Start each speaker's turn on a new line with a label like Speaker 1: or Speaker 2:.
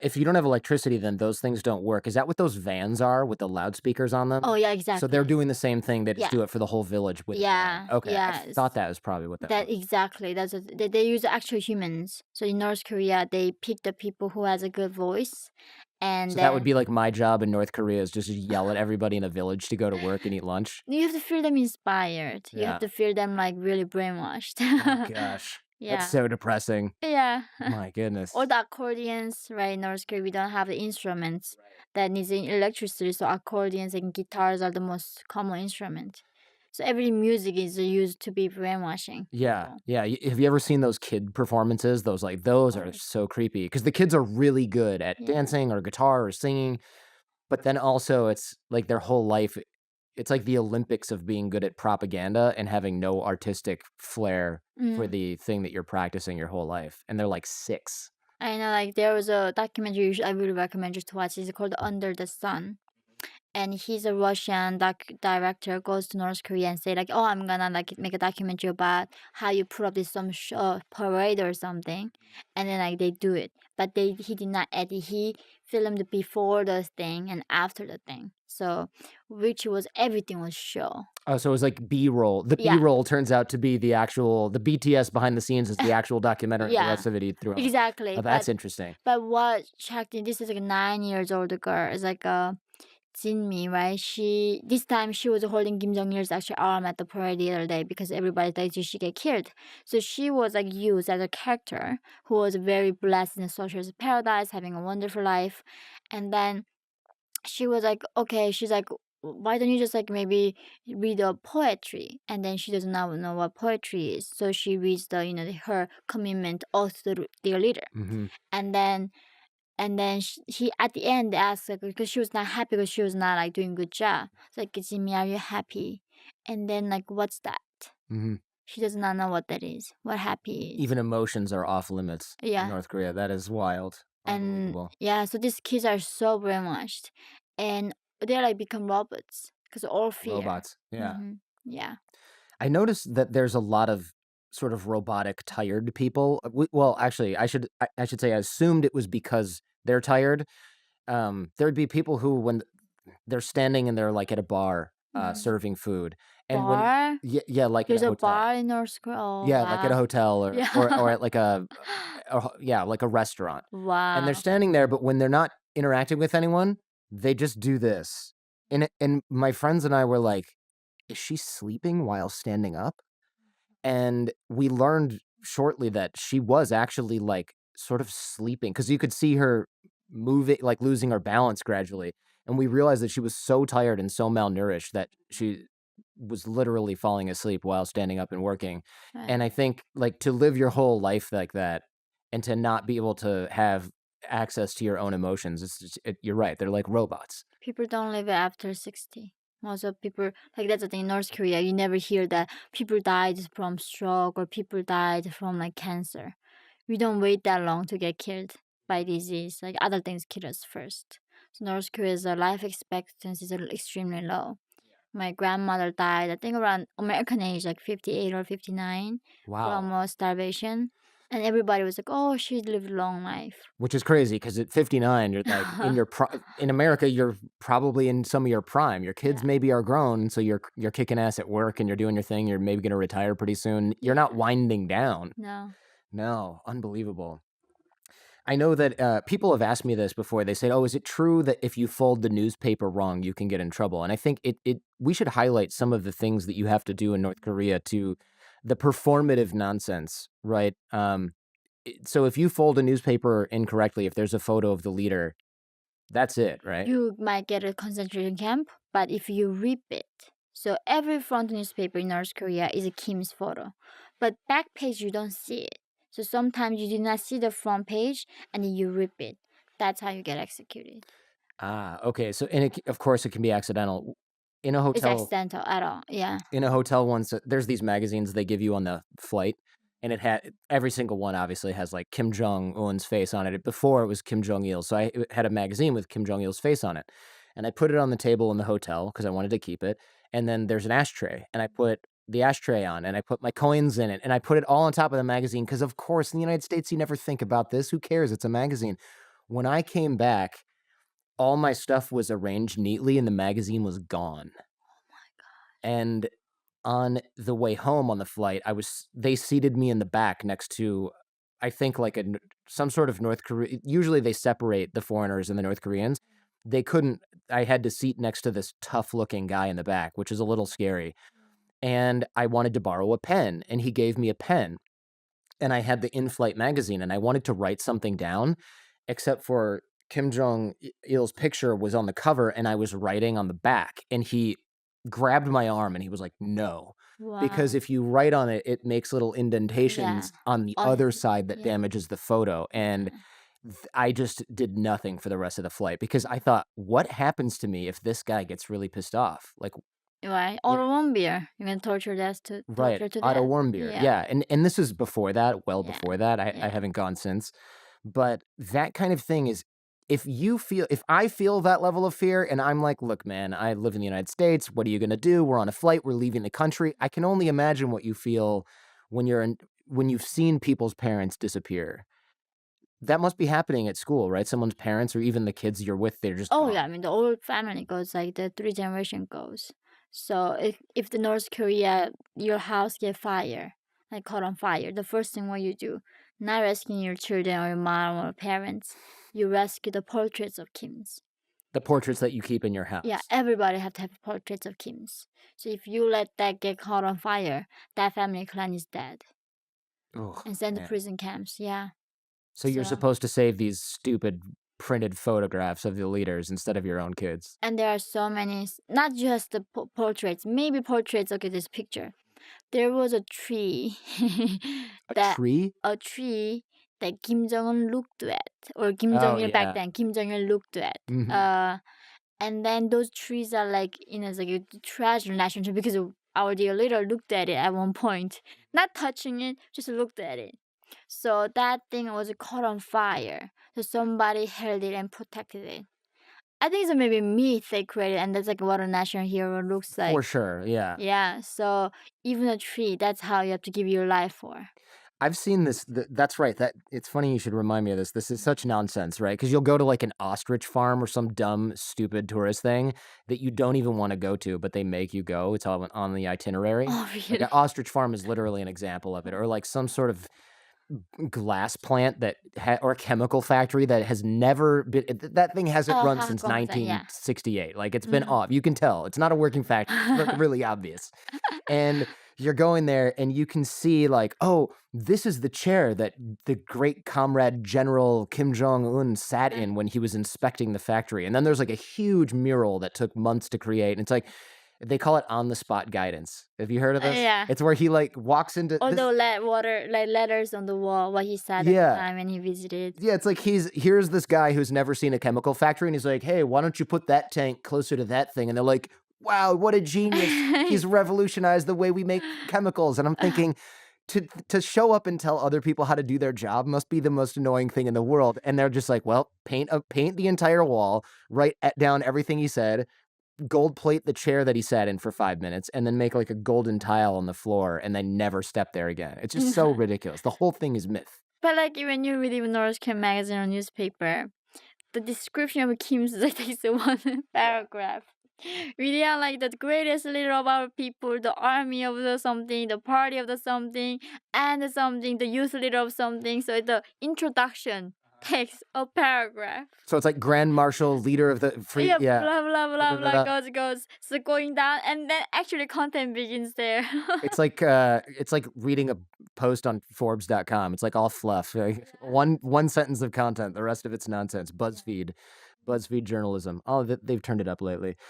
Speaker 1: if you don't have electricity, then those things don't work. Is that what those vans are with the loudspeakers on
Speaker 2: Oh
Speaker 1: them?
Speaker 2: yeah,
Speaker 1: So they're
Speaker 2: exactly.
Speaker 1: doing the same thing, they just
Speaker 2: Yeah,
Speaker 1: do it for the whole village with a van.
Speaker 2: yeah,
Speaker 1: Okay, I thought
Speaker 2: yes.
Speaker 1: that was probably what that
Speaker 2: That
Speaker 1: was.
Speaker 2: exactly. They use actual humans. So in North Korea, they pick the people who has a good voice, and
Speaker 1: So that would
Speaker 2: then
Speaker 1: be like my job in North Korea is just to yell at everybody in a village to go to work and eat lunch?
Speaker 2: you have to feel them inspired. You have
Speaker 1: Yeah.
Speaker 2: to feel them like really brainwashed.
Speaker 1: Oh gosh. That's
Speaker 2: Yeah,
Speaker 1: so depressing.
Speaker 2: yeah.
Speaker 1: My
Speaker 2: Or
Speaker 1: goodness.
Speaker 2: the accordions, right? In North Korea, we don't have the instruments that needs electricity, so accordions and guitars are the most common instrument. So every music is used to be brainwashing
Speaker 1: Yeah,
Speaker 2: people.
Speaker 1: yeah, have you ever seen those kid performances? Those are
Speaker 2: Oh,
Speaker 1: so creepy because the kids are really good at
Speaker 2: yeah.
Speaker 1: dancing or guitar or singing, but then also it's like their whole life it's like the Olympics of being good at propaganda and having no artistic flair for
Speaker 2: Mm.
Speaker 1: the thing that you're practicing your whole life, and they're like 6.
Speaker 2: I know, like there was a documentary I really recommend you to watch. It's called Under the Sun, and he's a Russian director goes to North Korea and say like, "Oh, I'm gonna like make a documentary about how you put up this some parade or something," and then like they do it, but he did not edit. He filmed before the thing and after the thing, so which was everything was show.
Speaker 1: Oh, so it was like B-roll. The
Speaker 2: Yeah,
Speaker 1: B-roll turns out to be the BTS behind the scenes is the actual documentary, the
Speaker 2: yeah,
Speaker 1: rest of it he threw on.
Speaker 2: exactly.
Speaker 1: Oh, that's interesting.
Speaker 2: But what shocked me, this is like a 9 years old girl. It's like a Jinmi, right? She this time she was holding Kim Jong Il's actual arm at the parade the other day because everybody thought she get killed. So she was like used as a character who was very blessed in a social paradise, having a wonderful life, and then she was like, okay, she's like, why don't you just like maybe read a poetry? And then she doesn't know what poetry is, so she reads the her commitment oath to their leader,
Speaker 1: Mhm.
Speaker 2: and then he at the end asked like because she was not happy because she was not like doing good job. It's like Jimmy, are you happy? And then like what's that?
Speaker 1: Mhm.
Speaker 2: She does not know what that is. What happy is.
Speaker 1: Even emotions are off limits in
Speaker 2: Yeah.
Speaker 1: North Korea. That is wild.
Speaker 2: And
Speaker 1: Unbelievable.
Speaker 2: yeah, so these kids are so brainwashed, and they're like become robots because all fear.
Speaker 1: Robots. Yeah.
Speaker 2: Mm-hmm. Yeah.
Speaker 1: I noticed that there's a lot of sort of robotic, tired people. Well, actually, I should say I assumed it was because they're tired. There'd be people who, when they're standing and they're like at a bar,
Speaker 2: Mm-hmm.
Speaker 1: serving food, and when
Speaker 2: Bar.
Speaker 1: yeah, like at a
Speaker 2: There's a
Speaker 1: hotel.
Speaker 2: bar in North Korea. Oh
Speaker 1: Yeah, like at a
Speaker 2: wow.
Speaker 1: hotel or
Speaker 2: Yeah.
Speaker 1: at like yeah, like a restaurant. And they're
Speaker 2: Wow.
Speaker 1: standing there, but when they're not interacting with anyone, they just do this. And my friends and I were like, "Is she sleeping while standing up?" And we learned shortly that she was actually, like, sort of sleeping because you could see her moving like, losing her balance gradually, and we realized that she was so tired and so malnourished that she was literally falling asleep while standing up and working, and
Speaker 2: Right.
Speaker 1: I think, like, to live your whole life like that and to not be able to have access to your own emotions, it's just you're right, they're like robots.
Speaker 2: People don't live after 60. Most of people, like that's the thing in North Korea, you never hear that people died from stroke or people died from like cancer. We don't wait that long to get killed by disease. Like other things kill us first. So North Korea's life expectancy is extremely low. My grandmother died, I think around American age, like 58 or 59,
Speaker 1: Wow.
Speaker 2: from starvation. And everybody was like, oh, she lived a long life.
Speaker 1: Which is crazy because at 59, you're, like, in America, you're probably in some of your prime. Your kids
Speaker 2: Yeah.
Speaker 1: maybe are grown, so you're kicking ass at work and you're doing your thing, you're maybe gonna retire pretty soon. You're not
Speaker 2: Yeah.
Speaker 1: winding down.
Speaker 2: No.
Speaker 1: No, unbelievable. I know that, people have asked me this before. They say, "Oh, is it true that if you fold the newspaper wrong, you can get in trouble?" And I think we should highlight some of the things that you have to do in North Korea to the performative nonsense, right? So if you fold a newspaper incorrectly, if there's a photo of the leader, that's it, right?
Speaker 2: You might get a concentration camp, but if you rip it, so every front newspaper in North Korea is a Kim's photo, but back page you don't see it. So sometimes you do not see the front page, and then you rip it. That's how you get executed.
Speaker 1: Ah, okay. So and of course, it can be accidental. In a
Speaker 2: It's
Speaker 1: hotel
Speaker 2: accidental at all. Yeah.
Speaker 1: once, there's these magazines they give you on the flight, and it had every single one obviously has, like, Kim Jong Un's face on it. Before, it was Kim Jong Il, so I had a magazine with Kim Jong Il's face on it, and I put it on the table in the hotel because I wanted to keep it, and then there's an ashtray, and I put the ashtray on, and I put my coins in it, and I put it all on top of the magazine because, of course, in the United States, you never think about this. Who cares? It's a magazine. When I came back, all my stuff was arranged neatly and the magazine was gone. And on the way home on the flight, they seated me in the back next to, I think, like some sort of North Korea. Usually they separate the foreigners and the North Koreans. They couldn't. I had to seat next to this tough looking guy in the back, which is a little scary. And I wanted to borrow a pen, and he gave me a pen. And I had the in-flight magazine, and I wanted to write something down, except for Kim Jong Il's picture was on the cover, and I was writing on the back, and he grabbed my arm, and he was like, "No," because
Speaker 2: Wow.
Speaker 1: if you write on it, it makes little
Speaker 2: Yeah.
Speaker 1: indentations on the
Speaker 2: On
Speaker 1: other
Speaker 2: his
Speaker 1: side that
Speaker 2: yeah.
Speaker 1: damages the photo, and
Speaker 2: Yeah.
Speaker 1: I just did nothing for the rest of the flight because I thought, "What happens to me if this guy gets really pissed off?" Like,
Speaker 2: Right.
Speaker 1: you
Speaker 2: Automombile. You can
Speaker 1: Right,
Speaker 2: torture to
Speaker 1: Otto
Speaker 2: death.
Speaker 1: Warmbier,
Speaker 2: Yeah.
Speaker 1: yeah, and this is before that, well
Speaker 2: Yeah.
Speaker 1: before that, I
Speaker 2: Yeah.
Speaker 1: haven't gone since, but that kind of thing is if I feel that level of fear and I'm like, "Look, man, I live in the United States, what are you gonna do? We're on a flight, we're leaving the country." I can only imagine what you feel when when you've seen people's parents disappear. That must be happening at school, right? Someone's parents or even the kids you're with, they're just
Speaker 2: Oh yeah, I
Speaker 1: gone.
Speaker 2: mean the whole family goes like the three generation goes. So if the North Korea your house get fire, like caught on fire, the first thing what you do, not rescuing your children or your mom or parents, you rescue the portraits of Kims.
Speaker 1: The portraits that you keep in your
Speaker 2: Yeah,
Speaker 1: house.
Speaker 2: everybody have to have portraits of Kims. So if you let that get caught on fire, that family clan is dead
Speaker 1: Oh
Speaker 2: and sent to
Speaker 1: man.
Speaker 2: prison camps. Yeah.
Speaker 1: So you're
Speaker 2: So
Speaker 1: supposed to save these stupid printed photographs of the leaders instead of your own kids.
Speaker 2: and there are so many, not just the portraits, maybe portraits. Okay, this picture. There was a tree
Speaker 1: A
Speaker 2: that
Speaker 1: tree?
Speaker 2: a tree that Kim Jong Un looked at, or Kim
Speaker 1: Oh,
Speaker 2: Jong Il back
Speaker 1: yeah.
Speaker 2: then. Kim Jong Il looked at.
Speaker 1: Mhm.
Speaker 2: And then those trees are like it's like a treasure, national treasure, because our dear leader looked at it at one point, not touching it, just looked at it. So that thing was caught on fire. So somebody held it and protected it. I think it's maybe myth they created, and that's like what a national hero looks
Speaker 1: For
Speaker 2: like.
Speaker 1: sure, yeah.
Speaker 2: Yeah, so even a tree, that's how you have to give your life for.
Speaker 1: I've seen this that's right, that it's funny you should remind me of this. This is such nonsense, right? Because 'Cause you'll go to, like, an ostrich farm or some dumb, stupid tourist thing that you don't even wanna go to, but they make you go. It's all on the itinerary.
Speaker 2: Oh,
Speaker 1: Like, an
Speaker 2: really?
Speaker 1: ostrich farm is literally an example of it, or, like, some sort of glass plant that or a chemical factory that has never been that thing hasn't
Speaker 2: Oh,
Speaker 1: run since
Speaker 2: yeah.
Speaker 1: 1968, like, it's been
Speaker 2: Mhm.
Speaker 1: off, you can tell, it's not a working factory, it's really obvious, and you're going there and you can see, like, "Oh, this is the chair that the great comrade General Kim Jong-un sat in when he was inspecting the factory," and then there's, like, a huge mural that took months to create, and it's like they call it on-the-spot guidance. Have you heard of this?
Speaker 2: Yeah.
Speaker 1: It's where he, like, walks into this.
Speaker 2: Although like letters on the wall, what he said at the
Speaker 1: Yeah.
Speaker 2: time when he visited.
Speaker 1: Yeah, it's like here's this guy who's never seen a chemical factory, and he's like, "Hey, why don't you put that tank closer to that thing?" And they're like, "Wow, what a genius. He's revolutionized the way we make chemicals." And I'm thinking, to show up and tell other people how to do their job must be the most annoying thing in the world. And they're just like, "Well, paint the entire wall, write down everything he said, gold plate the chair that he sat in for 5 minutes, and then make like a golden tile on the floor, and then never step there again." It's just so ridiculous. The whole thing is myth.
Speaker 2: But like when you read even North Korean magazine or newspaper, the description of Kim's like takes one paragraph. We are like the greatest leader of our people, the army of the something, the party of the something, and the something, the youth leader of something. So the introduction takes a paragraph.
Speaker 1: So it's like Grand Marshal, leader of the free,
Speaker 2: Yeah,
Speaker 1: yeah.
Speaker 2: blah blah
Speaker 1: Da,
Speaker 2: blah
Speaker 1: da, da,
Speaker 2: blah
Speaker 1: da.
Speaker 2: goes. So going down, and then actually content begins there.
Speaker 1: It's like reading a post on Forbes.com. It's like all fluff. Like, one sentence of content, the rest of it's nonsense. BuzzFeed journalism. Oh, they've turned it up lately.